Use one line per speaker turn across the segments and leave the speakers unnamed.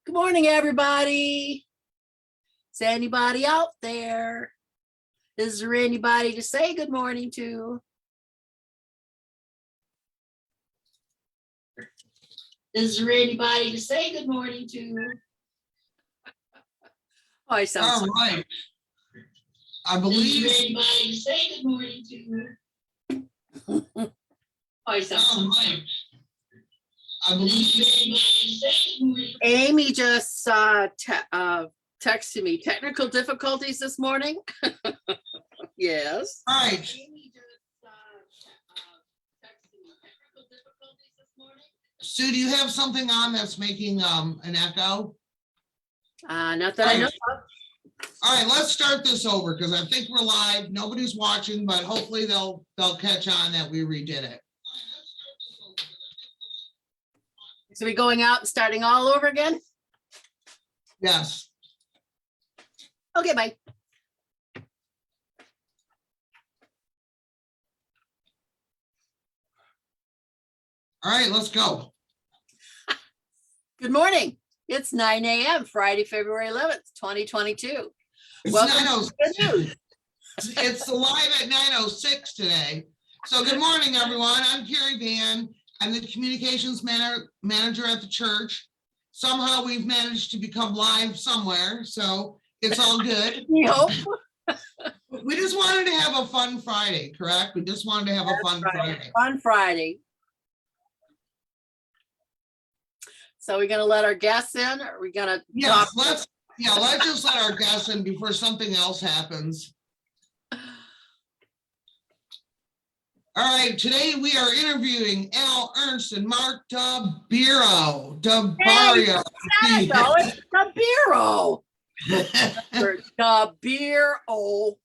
Good morning, everybody. Is anybody out there? Is there anybody to say good morning to? Is there anybody to say good morning to? Oh, I sound
All right. I believe.
Is there anybody to say good morning to? Oh, I sound
Right. I believe.
Amy just texted me technical difficulties this morning. Yes.
All right.
Amy just texted me technical difficulties this morning.
Sue, do you have something on that's making an echo?
Not that I know of.
All right, let's start this over because I think we're live. Nobody's watching, but hopefully they'll catch on that we redid it.
So we going out and starting all over again?
Yes.
Okay, bye.
All right, let's go.
Good morning. It's 9 a.m. Friday, February 11th, 2022.
It's
Welcome
9:06.
to Good News.
It's live at 9:06 today. So good morning, everyone. I'm Carrie Van. I'm the communications manager at the church. Somehow we've managed to become live somewhere, so it's all good.
We hope.
We just wanted to have a fun Friday, correct? We just wanted to have a fun Friday.
On Friday. So we're gonna let our guests in, or are we gonna
Yes, let's just let our guests in before something else happens. All right, today we are interviewing Ernst and Mark Dabiero. Dabiero.
Hey, it's Dabiero. Dabiero.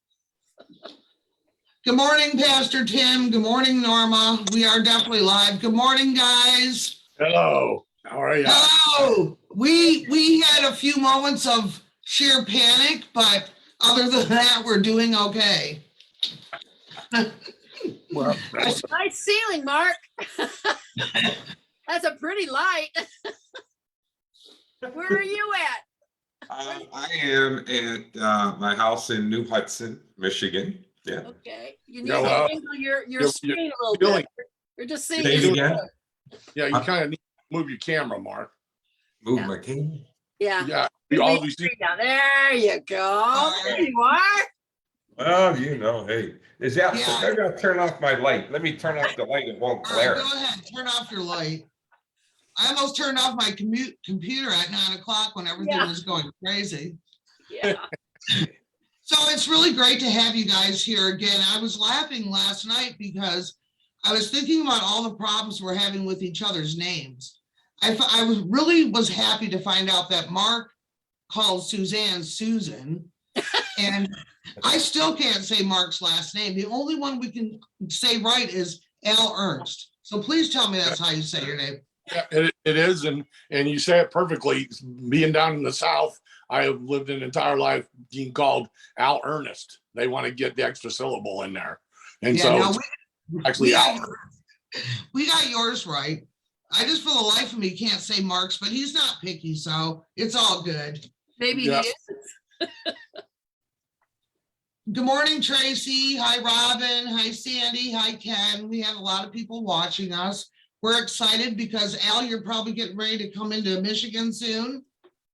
Good morning, Pastor Tim. Good morning, Norma. We are definitely live. Good morning, guys.
Hello. How are you?
Hello. We had a few moments of sheer panic, but other than that, we're doing okay.
Well,
Nice ceiling, Mark. That's a pretty light. Where are you at?
I am at my house in New Hudson, Michigan. Yeah.
Okay. You need
Yeah,
to
well,
angle your
you're
screen a little
feeling-
bit. You're just seeing
Say it
it.
again.
yeah, you kind of need to move your camera, Mark.
Move
Yeah.
my cane.
Yeah.
Yeah, you always see.
There you go. There you are.
Well, hey, is that?
Yeah.
I gotta turn off my light. Let me turn off the light. It won't
All right,
glare.
go ahead. Turn off your light. I almost turned off my computer at 9 o'clock when everything was going crazy.
Yeah.
So it's really great to have you guys here again. I was laughing last night because I was thinking about all the problems we're having with each other's names. I was happy to find out that Mark calls Suzanne Susan, and I still can't say Mark's last name. The only one we can say right is Ernst. So please tell me that's how you say your name.
Yeah, it is, and you say it perfectly. Being down in the South, I have lived an entire life being called Al Ernest. They want to get the extra syllable in there, and
Yeah,
so
no,
it's actually Al.
we got yours right. I just for the life of me can't say Mark's, but he's not picky, so it's all good.
Maybe
Yeah.
he is.
Good morning, Tracy. Hi, Robin. Hi, Sandy. Hi, Ken. We have a lot of people watching us. We're excited because Al, you're probably getting ready to come into Michigan soon.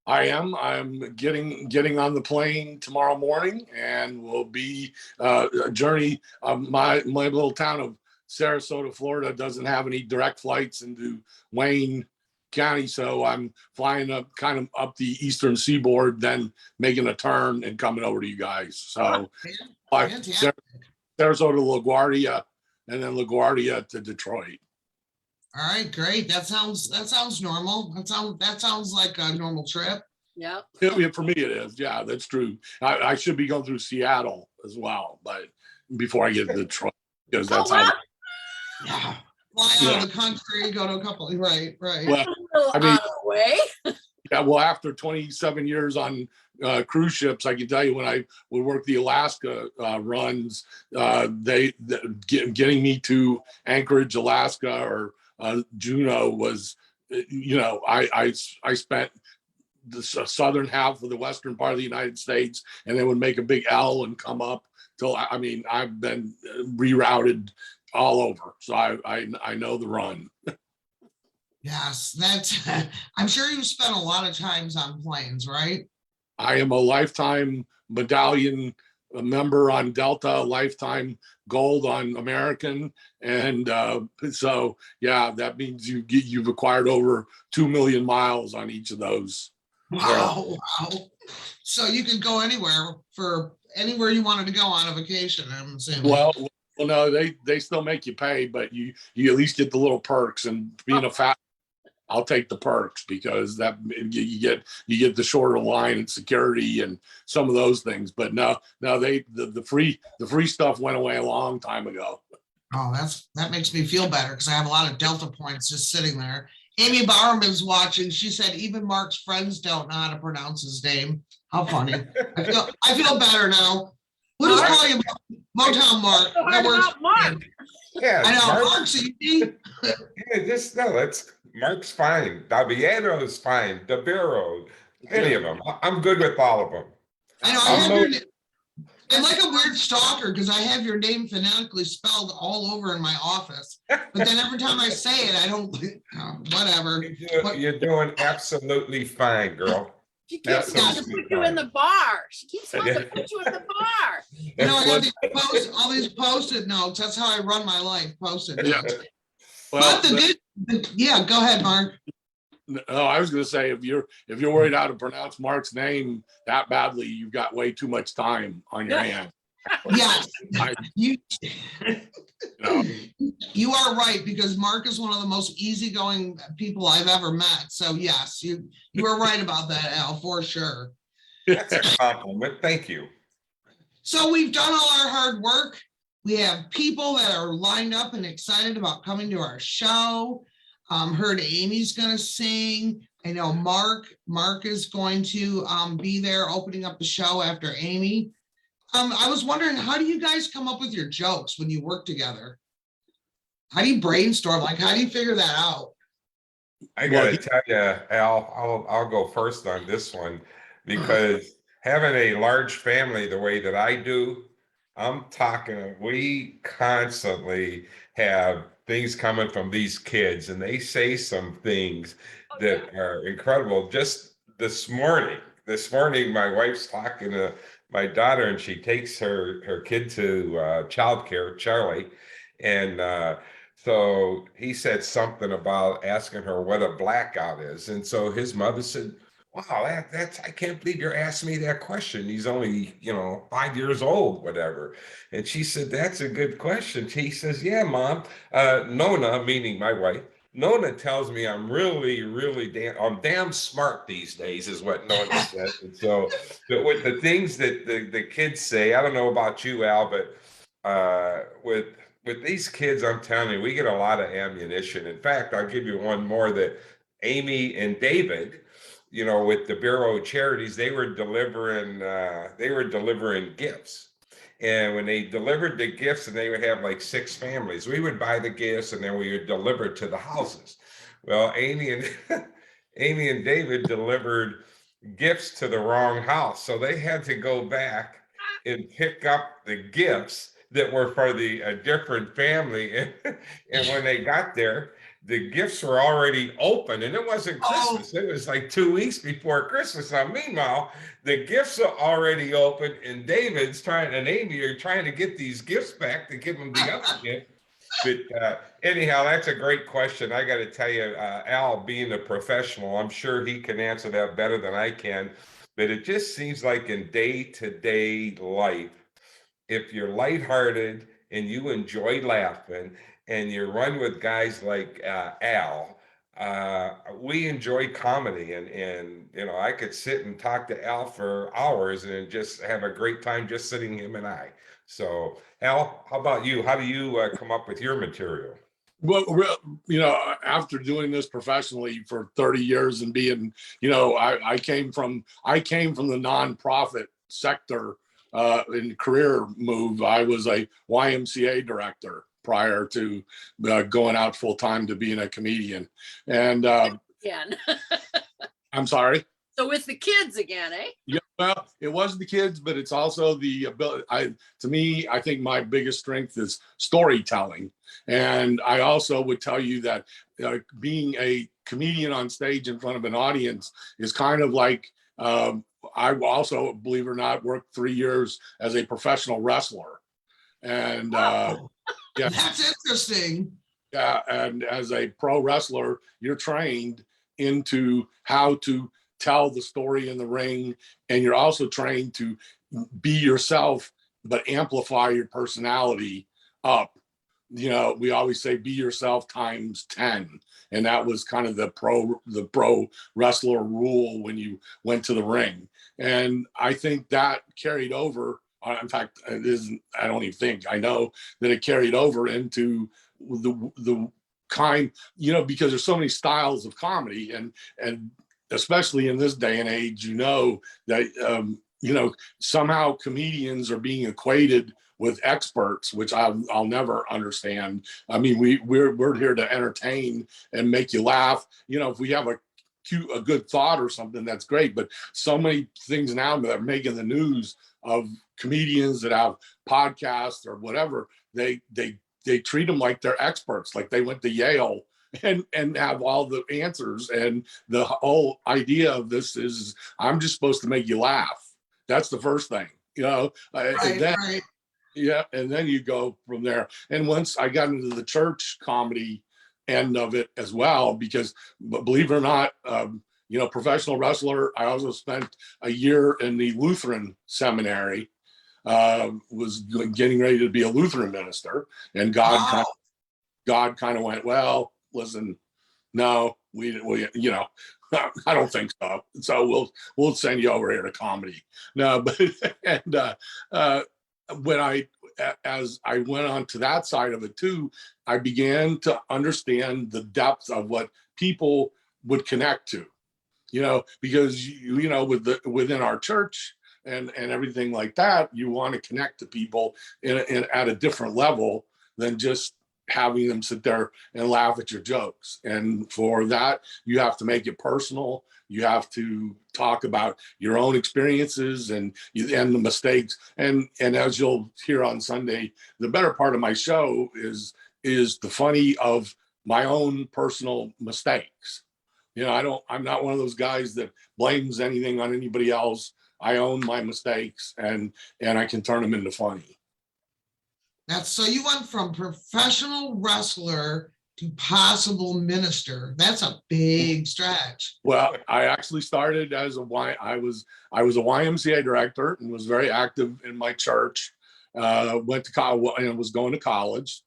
I am. I'm getting on the plane tomorrow morning, and will be a journey. My little town of Sarasota, Florida, doesn't have any direct flights into Wayne County, so I'm flying up kind of up the eastern seaboard, then making a turn and coming over to you guys. So,
Fantastic.
Sarasota, LaGuardia, and then LaGuardia to Detroit.
All right, great. That sounds normal. That sounds like a normal trip.
Yeah.
For me, it is. Yeah, that's true. I should be going through Seattle as well, but before I get to Detroit, because that's
wow.
Yeah. Fly out of the country, go to a couple. Right.
Well, I mean,
way.
yeah. Well, after 27 years on cruise ships, I can tell you when I would work the Alaska runs, getting me to Anchorage, Alaska, or Juneau was, I spent the southern half of the western part of the United States, and then would make a big L and come up till, I mean, I've been rerouted all over. So I know the run.
Yes, that's, I'm sure you've spent a lot of times on planes, right?
I am a lifetime medallion member on Delta, lifetime gold on American. And so, yeah, that means you've acquired over 2 million miles on each of those.
Wow, wow. So you could go anywhere for anywhere you wanted to go on a vacation, I'm assuming.
Well, no, they still make you pay, but you at least get the little perks. And being a fat, I'll take the perks because that you get the shorter line and security and some of those things. But no, the free stuff went away a long time ago.
Oh, that makes me feel better because I have a lot of Delta points just sitting there. Amy Bowerman's watching. She said even Mark's friends don't know how to pronounce his name. How funny. I feel better now. We'll just call you Motown Mark. That works.
Mark.
Yeah,
I know.
Mark,
Mark's easy.
yeah, just no, that's Mark's fine. Dabiero is fine. Dabiero, any of them. I'm good with all of them.
I know. I have your name. I'm like a weird stalker because I have your name phonetically spelled all over in my office. But then every time I say it, I don't, whatever.
You're doing absolutely fine, girl.
She keeps wanting to put you in the bar. She keeps wanting to put you in the bar.
You know, I got all these Post-it notes. That's how I run my life, Post-it
Yeah.
notes.
Well,
But yeah, go ahead, Mark.
no, I was going to say if you're worried how to pronounce Mark's name that badly, you've got way too much time on your hands.
Yes, you,
know.
you are right because Mark is one of the most easygoing people I've ever met. So yes, you are right about that, Al, for sure.
That's a compliment. Thank you.
So we've done all our hard work. We have people that are lined up and excited about coming to our show. Heard Amy's gonna sing. I know Mark is going to be there opening up the show after Amy. I was wondering, how do you guys come up with your jokes when you work together? How do you brainstorm? Like, how do you figure that out?
I gotta tell you, Al, I'll go first on this one because having a large family the way that I do, I'm talking, we constantly have things coming from these kids and they say some things that are incredible. Just this morning, my wife's talking to my daughter and she takes her kid to childcare, Charlie. And so he said something about asking her what a blackout is. And so his mother said, wow, that's, I can't believe you're asking me that question. He's only, 5 years old, whatever. And she said, that's a good question. He says, yeah, Mom. Nona, meaning my wife, Nona tells me I'm really I'm damn smart these days is what Nona said. And so, but with the things that the kids say, I don't know about you, Al, but with these kids, I'm telling you, we get a lot of ammunition. In fact, I'll give you one more that Amy and David, with the Dabiero charities, they were delivering gifts. And when they delivered the gifts and they would have like 6 families, we would buy the gifts and then we would deliver to the houses. Well, Amy and David delivered gifts to the wrong house. So they had to go back and pick up the gifts that were for a different family. And when they got there, the gifts were already open and it wasn't Christmas. It was like 2 weeks before Christmas. Now, meanwhile, the gifts are already open and David's and Amy are trying to get these gifts back to give them the other gift. But anyhow, that's a great question. I got to tell you, Al, being a professional, I'm sure he can answer that better than I can. But it just seems like in day-to-day life, if you're lighthearted and you enjoy laughing and you run with guys like Al, we enjoy comedy and I could sit and talk to Al for hours and just have a great time just sitting him and I. So Al, how about you? How do you come up with your material?
Well, after doing this professionally for 30 years and being, I came from the nonprofit sector in career move. I was a YMCA director prior to going out full time to being a comedian. And I'm sorry.
So with the kids again, eh?
Yeah, well, it was the kids, but it's also the ability. To me, I think my biggest strength is storytelling, and I also would tell you that being a comedian on stage in front of an audience is kind of like. I also, believe it or not, worked 3 years as a professional wrestler, and
Oh,
yeah,
that's interesting.
yeah, and as a pro wrestler, you're trained into how to tell the story in the ring, and you're also trained to be yourself, but amplify your personality up. You know, we always say be yourself times 10. And that was kind of the pro wrestler rule when you went to the ring. And I think that carried over. In fact, it isn't, I don't even think, I know that it carried over into the kind, you know, because there's so many styles of comedy, and especially in this day and age, you know, that you know, somehow comedians are being equated with experts, which I'll never understand. I mean, we're here to entertain and make you laugh. You know, if we have a good thought or something, that's great. But so many things now that are making the news of comedians that have podcasts or whatever, they treat them like they're experts, like they went to Yale and have all the answers. And the whole idea of this is I'm just supposed to make you laugh. That's the first thing, you know. And then,
Right.
yeah, and then you go from there. And once I got into the church comedy end of it as well, because believe it or not, you know, professional wrestler, I also spent a year in the Lutheran seminary, was getting ready to be a Lutheran minister, and God kind of went, well, listen, no, we you know, I don't think so. So we'll send you over here to comedy. No, but and when as I went on to that side of it too, I began to understand the depth of what people would connect to, you know, because you know, within our church and everything like that, you want to connect to people in at a different level than just having them sit there and laugh at your jokes. And for that, you have to make it personal. You have to talk about your own experiences and the mistakes. And as you'll hear on Sunday, the better part of my show is the funny of my own personal mistakes. You know, I'm not one of those guys that blames anything on anybody else. I own my mistakes, and I can turn them into funny.
That's so you went from professional wrestler to possible minister. That's a big stretch.
Well, I actually started as I was a YMCA director and was very active in my church. Went to college and was going to college,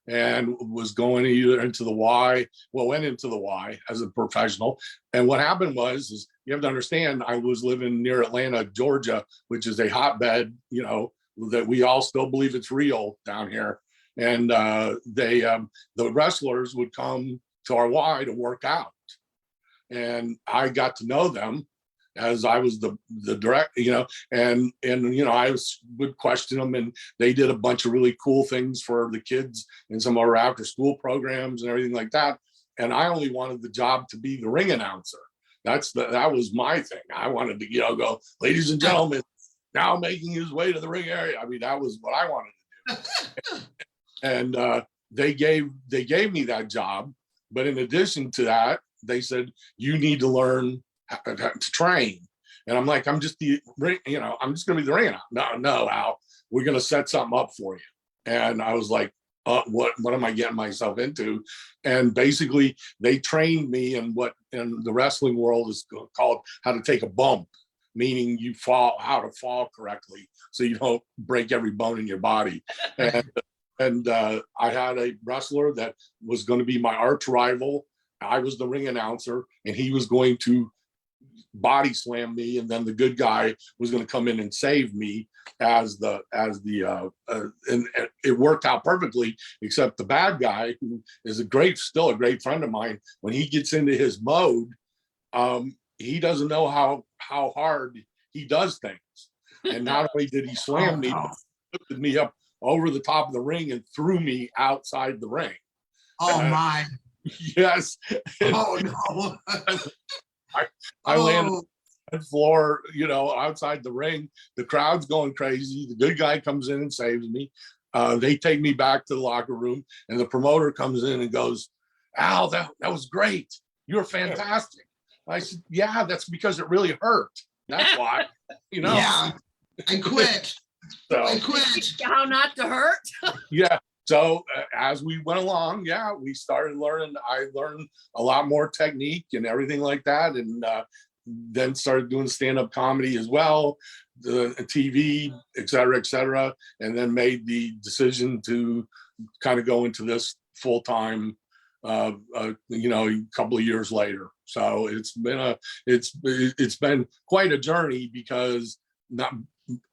and was going either into the Y. Well, went into the Y as a professional. And what happened is you have to understand, I was living near Atlanta, Georgia, which is a hotbed, you know, that we all still believe it's real down here. And the wrestlers would come to our Y to work out. And I got to know them as I was the direct, you know, and you know, would question them, and they did a bunch of really cool things for the kids in some of our after school programs and everything like that. And I only wanted the job to be the ring announcer. That was my thing. I wanted to, you know, go, ladies and gentlemen, now making his way to the ring area. I mean, that was what I wanted to do. And they gave me that job. But in addition to that, they said, you need to learn how to train. And I'm like, I'm just going to be the ring announcer. No, Al, we're going to set something up for you. And I was like, what am I getting myself into? And basically they trained me in what in the wrestling world is called how to take a bump, meaning how to fall correctly so you don't break every bone in your body. And I had a wrestler that was going to be my arch rival. I was the ring announcer, and he was going to body slam me, and then the good guy was going to come in and save me and it worked out perfectly, except the bad guy, who is still a great friend of mine, when he gets into his mode, he doesn't know how hard he does things. And not only did he slam me, he lifted me up over the top of the ring and threw me outside the ring.
Oh my.
Yes.
Oh no.
I landed floor, outside the ring. The crowd's going crazy. The good guy comes in and saves me. They take me back to the locker room, and the promoter comes in and goes, "Al, that was great. You're fantastic." I said, "Yeah, that's because it really hurt. That's why."
Yeah, I quit.
So,
I quit.
How not to hurt?
yeah. So as we went along, we started learning. I learned a lot more technique and everything like that, and then started doing stand-up comedy as well, the TV, et cetera, and then made the decision to kind of go into this full-time, a couple of years later. So it's been quite a journey, because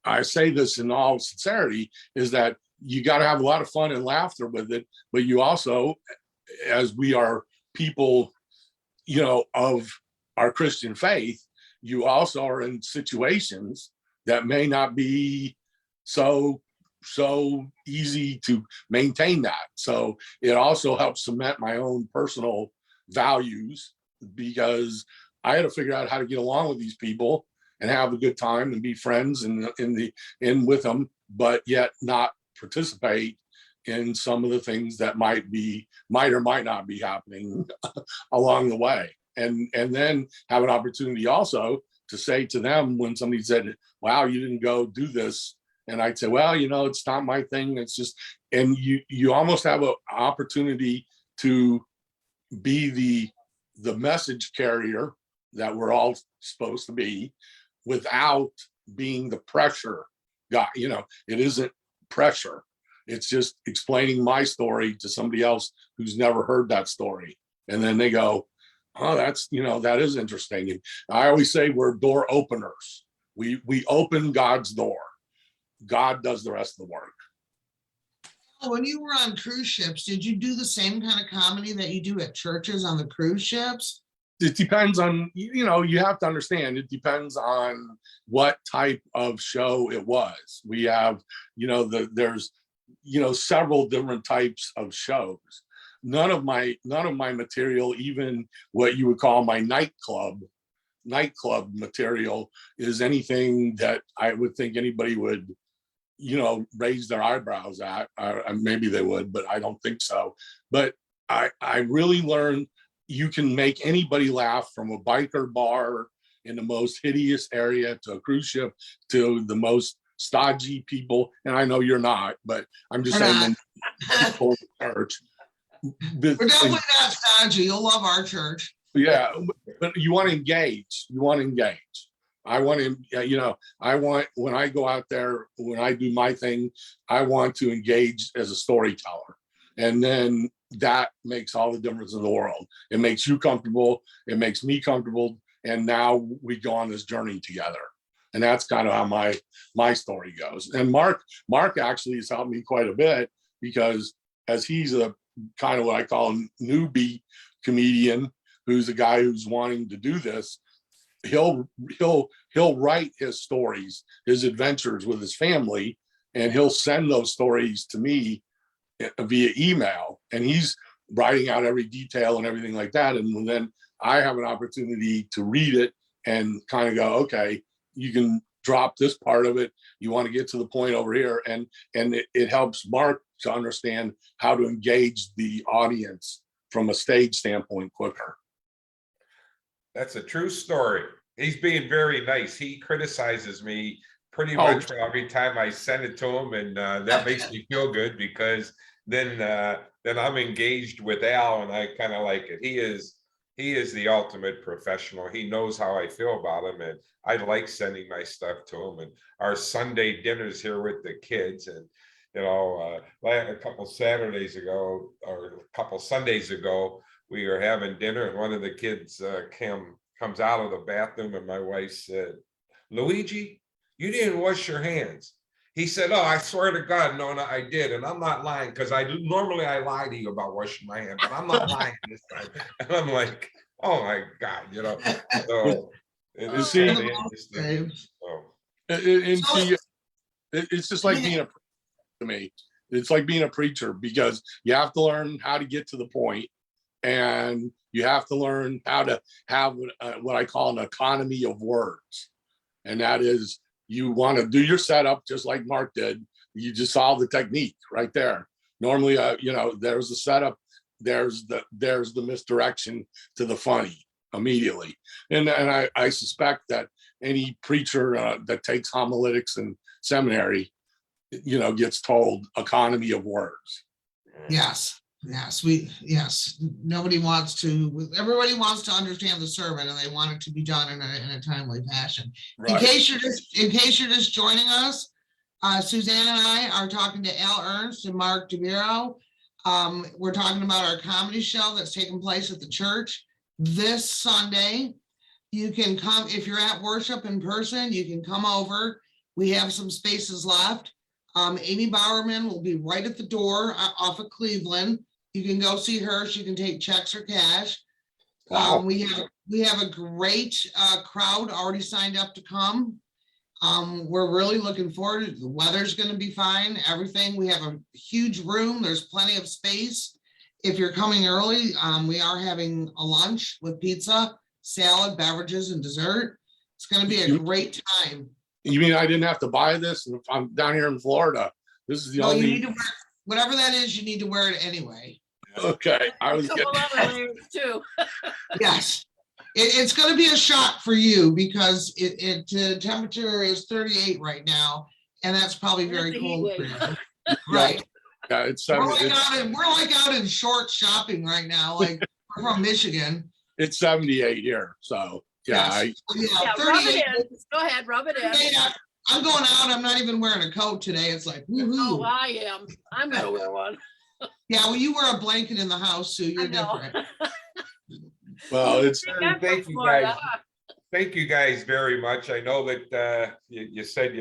I say this in all sincerity, is that you got to have a lot of fun and laughter with it, but you also, as we are people, of our Christian faith, you also are in situations that may not be so easy to maintain that. So it also helps cement my own personal values, because I had to figure out how to get along with these people and have a good time and be friends and with them, but yet not participate in some of the things that might or might not be happening along the way. And then have an opportunity also to say to them, when somebody said, "Wow, you didn't go do this," and I'd say, "Well, it's not my thing. It's just," and you almost have an opportunity to be the message carrier that we're all supposed to be, without being the pressure guy. It isn't pressure. It's just explaining my story to somebody else who's never heard that story. And then they go, "Oh, that is interesting." And I always say we're door openers. We open God's door. God does the rest of the work.
When you were on cruise ships, did you do the same kind of comedy that you do at churches on the cruise ships?
It depends on, you have to understand, it depends on what type of show it was. We have, there's, several different types of shows. None of my material, even what you would call my nightclub material, is anything that I would think anybody would, raise their eyebrows at. Maybe they would, but I don't think so. But I really learned you can make anybody laugh, from a biker bar in the most hideous area to a cruise ship to the most stodgy people. And I know you're not, but I'm just saying, people in the church.
We're definitely not stodgy. You'll love our church.
Yeah, but you want to engage. I want to, when I go out there, when I do my thing, I want to engage as a storyteller. And then that makes all the difference in the world. It makes you comfortable. It makes me comfortable. And now we go on this journey together. And that's kind of how my story goes. And Mark actually has helped me quite a bit, because as he's a kind of what I call a newbie comedian, who's a guy who's wanting to do this, he'll write his stories, his adventures with his family, and he'll send those stories to me via email, and he's writing out every detail and everything like that. And then I have an opportunity to read it and kind of go, okay, you can drop this part of it. You want to get to the point over here. And it helps Mark to understand how to engage the audience from a stage standpoint quicker.
That's a true story. He's being very nice. He criticizes me pretty much for every time I send it to him, and that makes me feel good, because then I'm engaged with Al, and I kind of like it. He is the ultimate professional. He knows how I feel about him, and I like sending my stuff to him. And our Sunday dinners here with the kids, and a couple Saturdays ago or a couple Sundays ago, we were having dinner, and one of the kids comes out of the bathroom, and my wife said, "Luigi, you didn't wash your hands." He said, "Oh, I swear to God, Nona, I did." And I'm not lying, because normally I lie to you about washing my hands, but I'm not lying this time. And I'm like, oh my God, So it is kind of interesting.
It's just like being to me. It's like being a preacher, because you have to learn how to get to the point, and you have to learn how to have what I call an economy of words. And that is, you want to do your setup just like Mark did. You just saw the technique right there. Normally, there's the setup, there's the misdirection to the funny immediately. And I suspect that any preacher that takes homiletics in seminary, gets told economy of words.
Yes. Everybody wants to understand the sermon, and they want it to be done in a timely fashion.
Right.
In case you're just joining us, Suzanne and I are talking to Al Ernst and Mark Dabiero. We're talking about our comedy show that's taking place at the church this Sunday. You can come if you're at worship in person. You can come over. We have some spaces left. Amy Bowerman will be right at the door off of Cleveland. You can go see her. She can take checks or cash.
Wow.
We have a great crowd already signed up to come. We're really looking forward to it. The weather's going to be fine. Everything. We have a huge room. There's plenty of space. If you're coming early, we are having a lunch with pizza, salad, beverages, and dessert. It's going to be a great time.
You mean I didn't have to buy this? And if I'm down here in Florida, this is the
No,
only.
you need to wear whatever that is. You need to wear it anyway.
Okay, I was
A couple
getting.
other layers too.
Yes, it's going to be a shock for you because the temperature is 38 right now, and that's probably
That's
very
a heat
cold for
wave.
you. Right.
Yeah, it's
We're
70,
like out in shorts shopping right now. Like we're from Michigan.
it's 78 here. So yeah,
Yes.
Yeah, rub it in. Go ahead, rub it in.
Yeah, I'm going out. I'm not even wearing a coat today. It's like, woohoo.
Oh, I am. I'm gonna wear one.
Yeah, well, you wear a blanket in the house, Sue. You're
I know.
different.
well, it's
Thank you, guys. Thank you guys very much. I know that you said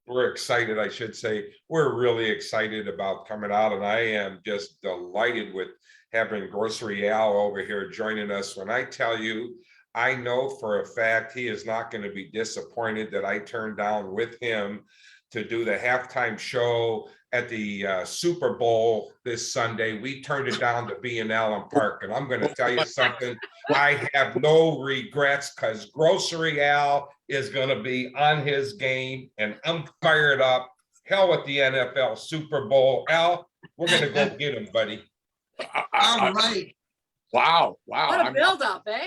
we're excited, I should say. We're really excited about coming out, and I am just delighted with having Grocery Al over here joining us. When I tell you, I know for a fact he is not going to be disappointed that I turned down with him to do the halftime show at the Super Bowl this Sunday. We turned it down to be in Allen Park. And I'm going to tell you something, I have no regrets because Grocery Al is going to be on his game and I'm fired up. Hell with the NFL Super Bowl. Al, we're going to go get him, buddy.
All right.
Wow.
What a build up, eh?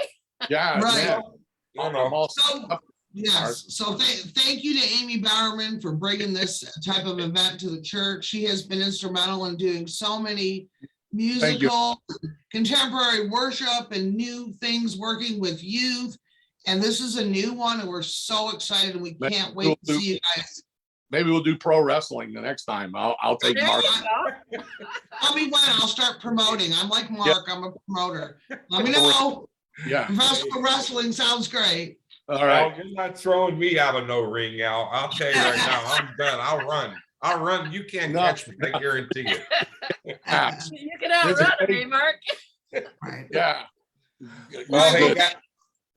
Yeah.
Right.
Yeah.
You know.
So, yes. So thank you to Amy Bowerman for bringing this type of event to the church. She has been instrumental in doing so many musical, contemporary worship and new things working with youth. And this is a new one, and we're so excited, and we can't wait to see you guys.
Maybe we'll do pro wrestling the next time. I'll take
There
Mark.
you go.
Tell me when. I'll start promoting. I'm like Mark. I'm a promoter. Let me know.
Yeah.
Professional wrestling sounds great.
All
Well,
right.
you're not throwing me out of no ring, Al. I'll tell you right now, I'm done. I'll run. You can't
No.
catch me. I guarantee you.
Yeah.
You can outrun me, Mark.
Right.
Yeah.
Well, hey,
Good.
guys,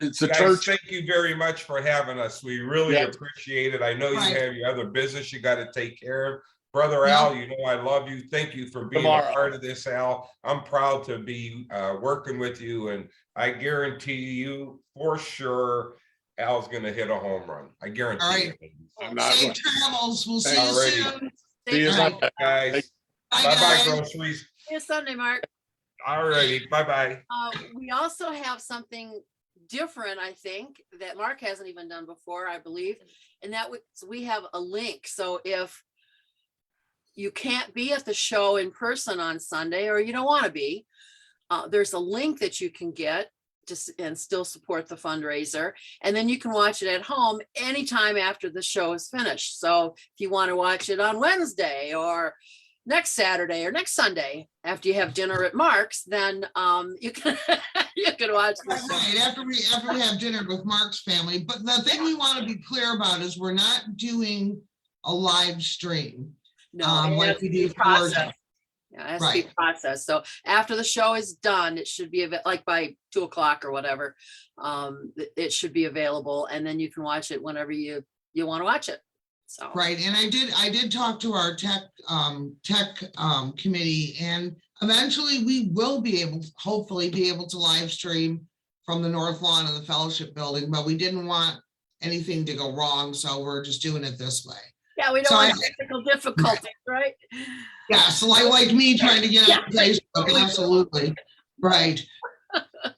It's a church.
thank you very much for having us. We really
Yeah.
appreciate it. I know you
Right.
have your other business you got to take care of. Brother
Yeah.
Al, you know I love you. Thank you for being
Tomorrow.
a part of this, Al. I'm proud to be working with you, and I guarantee you for sure Al's going to hit a home run. I guarantee
All right.
it.
I'm not.
Safe travels. We'll see you
Alrighty.
soon.
See you
All right.
Sunday.
Guys,
Bye,
bye-bye,
guys.
groceries.
See you Sunday, Mark.
All righty, bye-bye.
We also have something different, I think, that Mark hasn't even done before, I believe. And that we have a link. So if you can't be at the show in person on Sunday, or you don't want to be, there's a link that you can get and still support the fundraiser. And then you can watch it at home anytime after the show is finished. So if you want to watch it on Wednesday or next Saturday or next Sunday after you have dinner at Mark's, then you can you can watch the show.
Right, after we have dinner with Mark's family. But the thing we want to be clear about is we're not doing a live stream.
No, it
like
has
we
to be
do for
processed.
worship.
Yeah, it has to be
Right.
processed. So after the show is done, it should be like by 2:00 or whatever. It should be available, and then you can watch it whenever you want to watch it. So
Right, and I did talk to our tech committee, and Eventually, we will be able, hopefully be able to live stream from the north lawn of the fellowship building, but we didn't want anything to go wrong, so we're just doing it this way.
Yeah, we don't
So
want technical difficulties, right?
Yeah, so like me trying to get on Facebook, absolutely, right.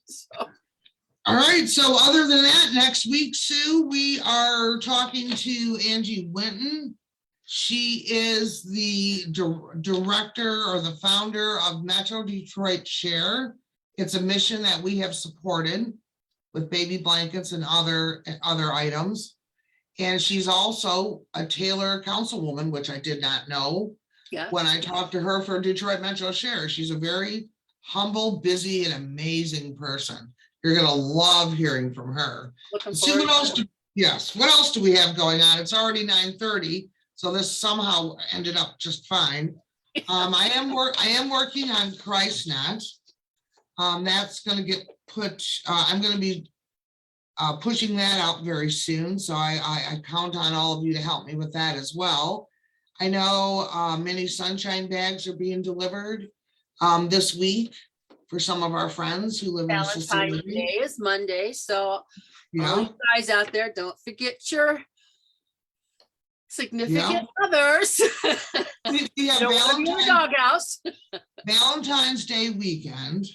So,
All right, so other than that, next week, Sue, we are talking to Angie Winton. She is the director or the founder of Metro Detroit Share. It's a mission that we have supported with baby blankets and other items. And she's also a Taylor councilwoman, which I did not know
yeah,
when I talked to her for Detroit Metro Share. She's a very humble, busy, and amazing person. You're gonna love hearing from her.
looking
See
forward
what else?
to it.
Yes, what else do we have going on? It's already 9:30, so this somehow ended up just fine. I am working on ChristNet. That's gonna get put. I'm gonna be pushing that out very soon, so I count on all of you to help me with that as well. I know many sunshine bags are being delivered this week for some of our friends who live in assisted
Valentine's
living.
Day is Monday, so all
Yeah,
you guys out there, don't forget your significant
Yeah.
others.
we have
Don't want to be in the doghouse.
Valentine's Day weekend.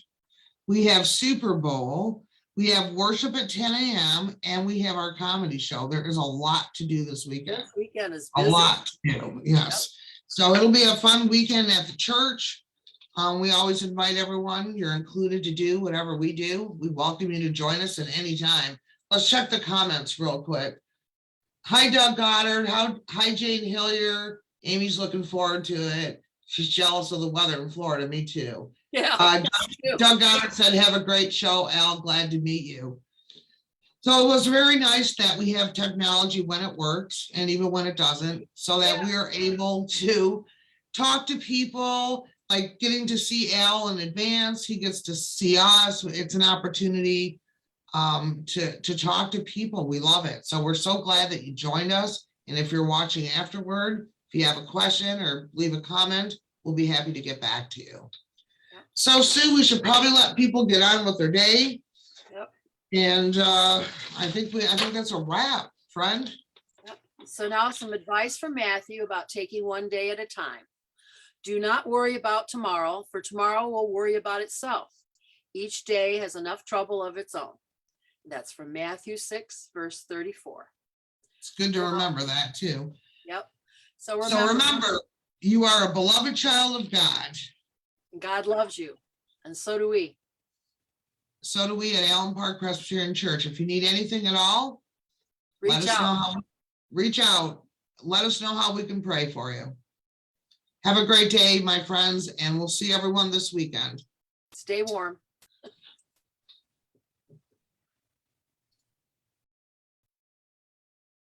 We have Super Bowl. We have worship at 10 a.m. and we have our comedy show. There is a lot to do this weekend.
This weekend is
A
busy.
lot to do, yes. So it'll be a fun weekend at the church. We always invite everyone. You're included to do whatever we do. We welcome you to join us at any time. Let's check the comments real quick. Hi, Doug Goddard. Hi, Jane Hillier. Amy's looking forward to it. She's jealous of the weather in Florida. Me too.
Yeah.
Doug Goddard said, have a great show, Al. Glad to meet you. So it was very nice that we have technology when it works and even when it doesn't, so that we are able to talk to people, like getting to see Al in advance. He gets to see us. It's an opportunity to talk to people. We love it. So we're so glad that you joined us. And if you're watching afterward, if you have a question or leave a comment, we'll be happy to get back to you. So Sue, we should probably let people get on with their day.
Yep.
And I think that's a wrap, friend.
Yep. So now some advice from Matthew about taking one day at a time. Do not worry about tomorrow, for tomorrow will worry about itself. Each day has enough trouble of its own. That's from Matthew 6, verse 34.
It's good to remember that too.
Yep.
So remember, you are a beloved child of God.
God loves you, and so do we.
So do we at Allen Park Presbyterian Church. If you need anything at all,
Reach out.
Reach out. Let us know how we can pray for you. Have a great day, my friends, and we'll see everyone this weekend.
Stay warm.